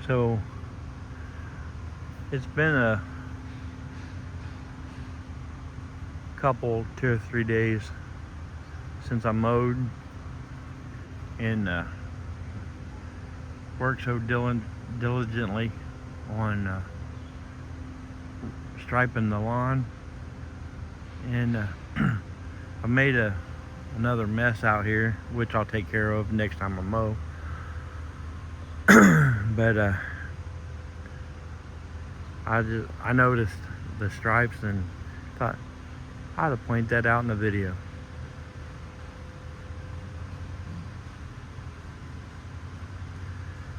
So it's been a couple, 2 or 3 days since I mowed and worked so diligently on striping the lawn, and I made another mess out here, which I'll take care of next time I mow. But I noticed the stripes and thought I ought to point that out in the video.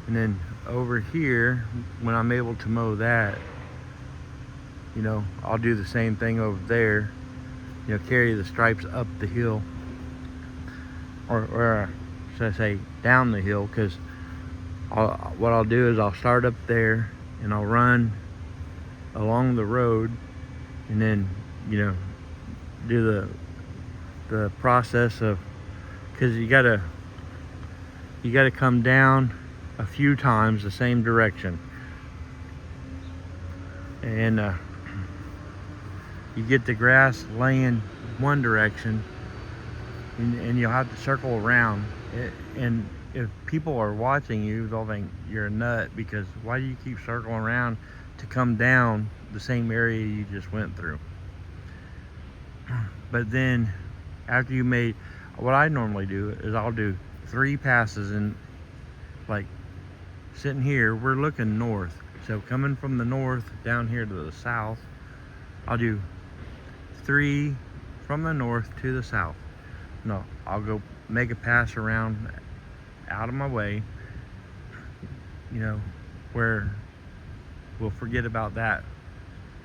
And then over here, when I'm able to mow that, I'll do the same thing over there. Carry the stripes up the hill, or should I say down the hill, because what I'll do is I'll start up there and I'll run along the road, and then do the process of, because you gotta come down a few times the same direction, and you get the grass laying one direction, and you'll have to circle around it. And if people are watching you, they'll think you're a nut, because why do you keep circling around to come down the same area you just went through? But then after you made, what I normally do is I'll do 3 passes, and like sitting here, we're looking north, so coming from the north down here to the south, I'll do 3 from the north to the south. No, I'll go make a pass around out of my way, where we'll forget about that,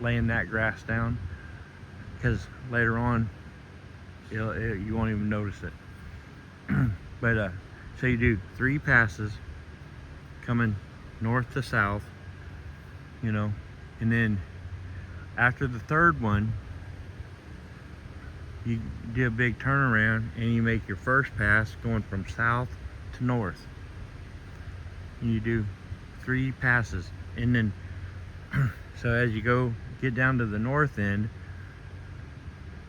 laying that grass down, because later on you won't even notice it. But so you do 3 passes coming north to south, and then after the 3rd one, you do a big turnaround and you make your first pass going from south to north, and you do 3 passes. And then so as you get down to the north end,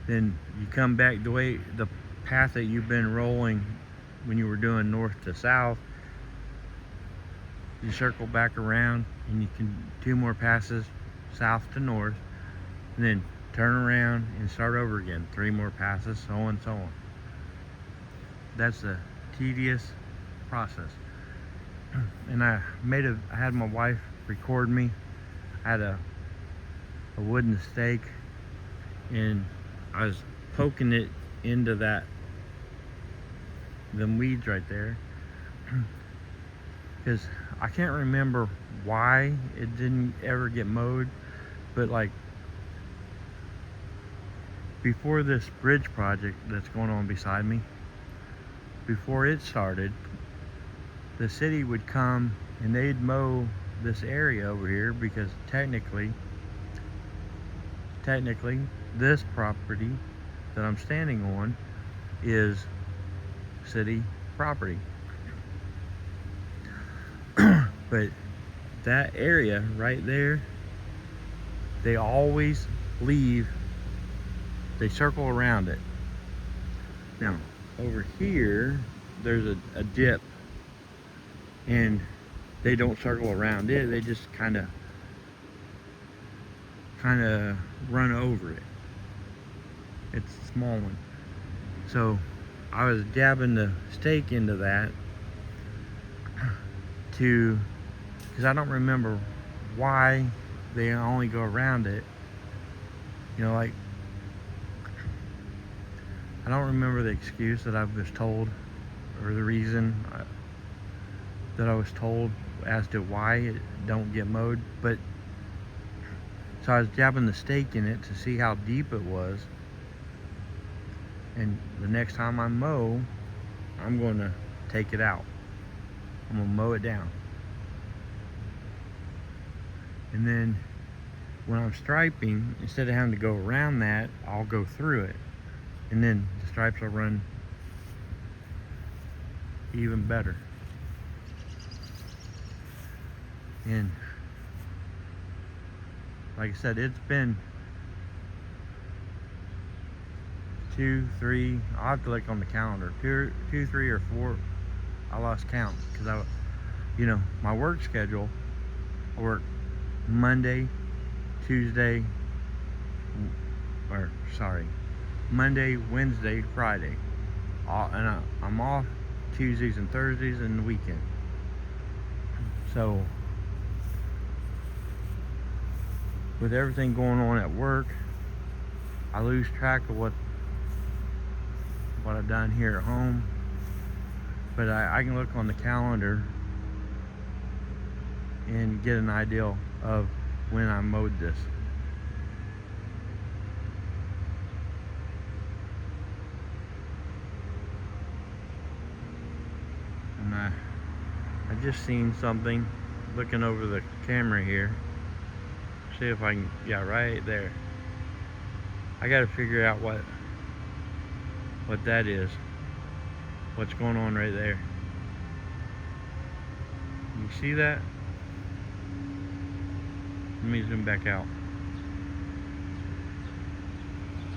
then you come back the path that you've been rolling when you were doing north to south. You circle back around and you can 2 more passes south to north, and then turn around and start over again, 3 more passes, so on and so on. That's a tedious process. And I had my wife record me. I had a wooden stake, and I was poking it into them weeds right there, because I can't remember why it didn't ever get mowed, but like before this bridge project that's going on beside me, before it started, the city would come and they'd mow this area over here, because technically this property that I'm standing on is city property. But that area right there, they always they circle around it. Now over here there's a dip, and they don't circle around it, they just kind of run over it. It's a small one. So I was dabbing the stake into that because I don't remember why they only go around it. Like, I don't remember the excuse that I was told, or the reason that I was told as to why it don't get mowed. But so I was jabbing the stake in it to see how deep it was, and the next time I mow, I'm going to take it out. I'm going to mow it down. And then when I'm striping, instead of having to go around that, I'll go through it, and then the stripes will run even better. And like I said, it's been 2, 3, I'll have to look on the calendar, 2, 3 or 4, I lost count, because my work schedule, I work Monday, Tuesday, Monday, Wednesday, Friday, and I'm off Tuesdays and Thursdays and the weekend. So with everything going on at work, I lose track of what I've done here at home. But I can look on the calendar and get an idea of when I mowed this. And I just seen something looking over the camera here. See if I can, yeah, right there. I gotta figure out what that is. What's going on right there. You see that? Let me zoom back out.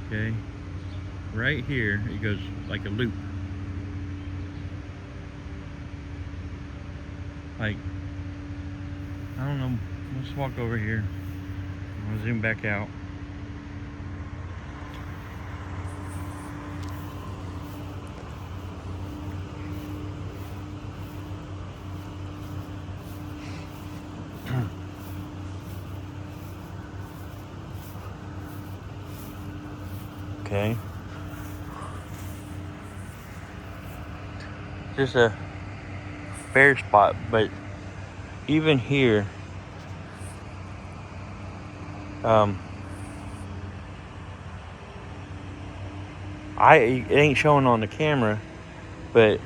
Okay. Right here, it goes like a loop. Like, I don't know, let's walk over here. I'll zoom back out. Okay. Just a bare spot, but even here, it ain't showing on the camera, but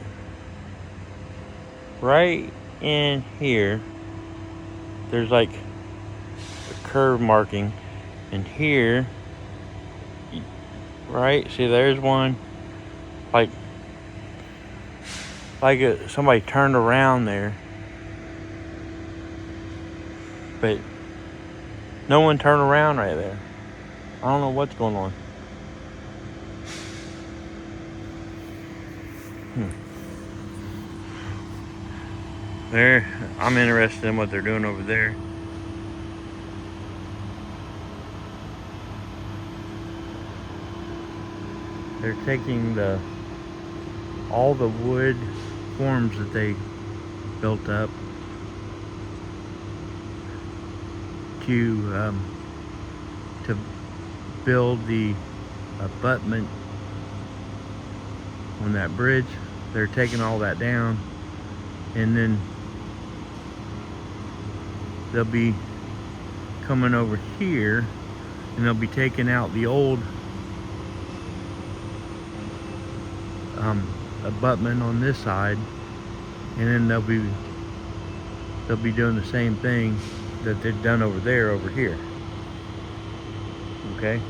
right in here, there's like a curve marking, and here, right, see there's one, like somebody turned around there, but no one turned around right there. I don't know what's going on. There, I'm interested in what they're doing over there. They're taking all the wood forms that they built up to build the abutment on that bridge. They're taking all that down, and then they'll be coming over here, and they'll be taking out the old abutment on this side, and then they'll be doing the same thing that they've done over here. Okay.